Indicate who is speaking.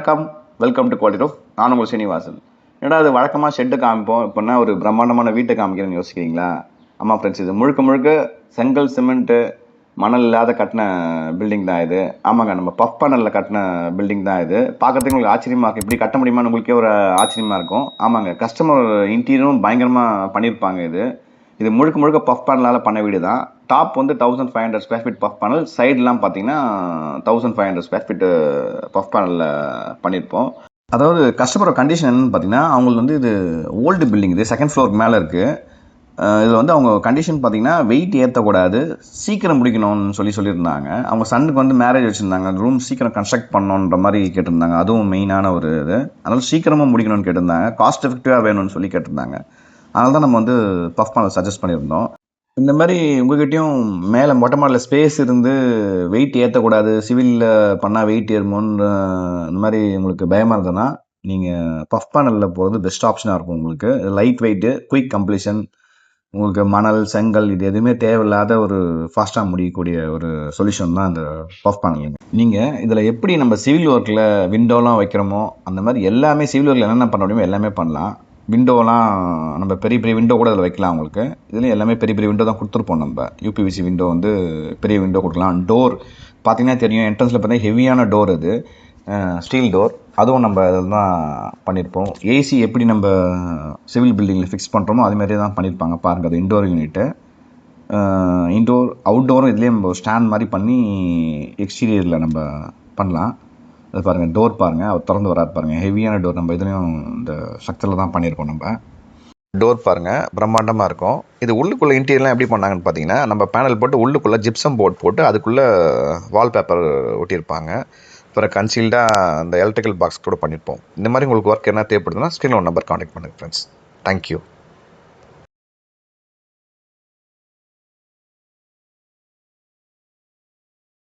Speaker 1: வணக்கம், welcome to quality of. நான் உங்கள் சீனிவாசன். என்னடா அது வழக்கமாக ஷெட்டு காமிப்போம், இப்போனா ஒரு பிரம்மாண்டமான வீட்டை காமிக்கிறேன்னு யோசிக்கிறீங்களா? ஆமாம் ஃப்ரெண்ட்ஸ், இது முழுக்க முழுக்க செங்கல் சிமெண்ட்டு மணல் இல்லாத கட்டின பில்டிங் தான் இது. ஆமாங்க, நம்ம பஃப் பேனலில் கட்டின பில்டிங் தான் இது. பார்க்குறதுக்கு உங்களுக்கு ஆச்சரியமாக இருக்கும், இப்படி கட்ட முடியுமான்னு உங்களுக்கே ஒரு ஆச்சரியமாக இருக்கும். ஆமாங்க, கஸ்டமர் இன்டீரியரும் பயங்கரமாக பண்ணியிருப்பாங்க. இது முழுக்க முழுக்க பஃப் பேனலால் பண்ண வீடு தான். டாப் வந்து 1500 ஸ்கொயர் ஃபீட் பஃப் பேனல், சைட்லாம் பார்த்தீங்கன்னா 1500 ஸ்கொயர் ஃபீட்டு பஃப் பேனலில் பண்ணியிருப்போம். அதாவது கஸ்டமரோட கண்டிஷன் என்னன்னு பார்த்தீங்கன்னா, அவங்களுக்கு வந்து இது ஓல்டு பில்டிங், இது செகண்ட் ஃப்ளோருக்கு மேலே இருக்குது. இதில் வந்து அவங்க கண்டிஷன் பார்த்தீங்கன்னா வெயிட் ஏற்றக்கூடாது, சீக்கிரம் முடிக்கணும்னு சொல்லியிருந்தாங்க. அவங்க சன்னுக்கு வந்து மேரேஜ் வச்சுருந்தாங்க, ரூம் சீக்கிரம் கன்ஸ்ட்ரக்ட் பண்ணணுன்ற மாதிரி கேட்டிருந்தாங்க. அதுவும் மெயினான ஒரு இது. அதனால் சீக்கிரமாக முடிக்கணும்னு கேட்டிருந்தாங்க, காஸ்ட் எஃபெக்டிவாக வேணும்னு சொல்லி கேட்டிருந்தாங்க. அதனால தான் நம்ம வந்து பஃப் பேனல் சஜஸ்ட் பண்ணியிருந்தோம். இந்த மாதிரி உங்ககிட்டயும் மேலே மொட்டை மாடலில் ஸ்பேஸ் இருந்து வெயிட் ஏற்றக்கூடாது, சிவிலில் பண்ணால் வெயிட் ஏறுமோன்னு இந்த மாதிரி உங்களுக்கு பயமாக இருந்ததுன்னா நீங்கள் பஃப் பேனலில் போகிறது பெஸ்ட் ஆப்ஷனாக இருக்கும். உங்களுக்கு லைட் வெயிட்டு, குயிக் கம்ப்ளீஷன், உங்களுக்கு மணல் செங்கல் இது எதுவுமே தேவையில்லாத ஒரு ஃபாஸ்ட்டாக முடியக்கூடிய ஒரு சொல்யூஷன் தான் இந்த பஃப் பேனல். நீங்கள் இதில் எப்படி நம்ம சிவில் ஒர்க்கில் விண்டோலாம் வைக்கிறோமோ அந்த மாதிரி எல்லாமே சிவில் ஒர்க்கில் என்னென்ன பண்ண முடியுமோ எல்லாமே பண்ணலாம். விண்டோலாம் நம்ம பெரிய பெரிய விண்டோ கூட இதில் வைக்கலாம். உங்களுக்கு இதுலேயும் எல்லாமே பெரிய பெரிய விண்டோ தான் கொடுத்துருப்போம். நம்ம யூபிவிசி விண்டோ வந்து பெரிய விண்டோ கொடுக்கலாம். டோர் பார்த்தீங்கன்னா தெரியும், என்ட்ரன்ஸில் பார்த்தீங்கன்னா ஹெவியான டோர், இது ஸ்டீல் டோர், அதுவும் நம்ம இதில் தான் பண்ணியிருப்போம். ஏசி எப்படி நம்ம சிவில் பில்டிங்கில் ஃபிக்ஸ் பண்ணுறோமோ அதுமாரி தான் பண்ணியிருப்பாங்க. பாருங்கள், அது இன்டோர் யூனிட்டு. இன்டோர் அவுட்டோரும் இதுலேயே நம்ம ஸ்டாண்ட் மாதிரி பண்ணி எக்ஸ்டீரியரில் நம்ம பண்ணலாம். அது பாருங்கள், டோர் பாருங்கள், அவர் திறந்து வராது பாருங்கள், ஹெவியான டோர். நம்ம இதுலேயும் இந்த ஸ்ட்ரக்சரில் தான் பண்ணியிருக்கோம். நம்ம டோர் பாருங்கள், பிரம்மாண்டமாக இருக்கும். இது உள்ளுக்குள்ளே இன்டீரியர்லாம் எப்படி பண்ணாங்கன்னு பார்த்தீங்கன்னா, நம்ம பேனல் போட்டு உள்ளுக்குள்ளே ஜிப்சம் போர்ட் போட்டு அதுக்குள்ளே வால்பேப்பர் ஒட்டியிருப்பாங்க. அப்புறம் கன்சீல்டாக அந்த எலக்ட்ரிக்கல் பாக்ஸ் கூட பண்ணியிருப்போம். இந்த மாதிரி உங்களுக்கு ஒர்க் என்ன தேவைப்படுதுன்னா ஸ்க்ரீனில் ஒரு நம்பர் கான்டாக்ட் பண்ணுங்கள் ஃப்ரெண்ட்ஸ். தேங்க்யூ.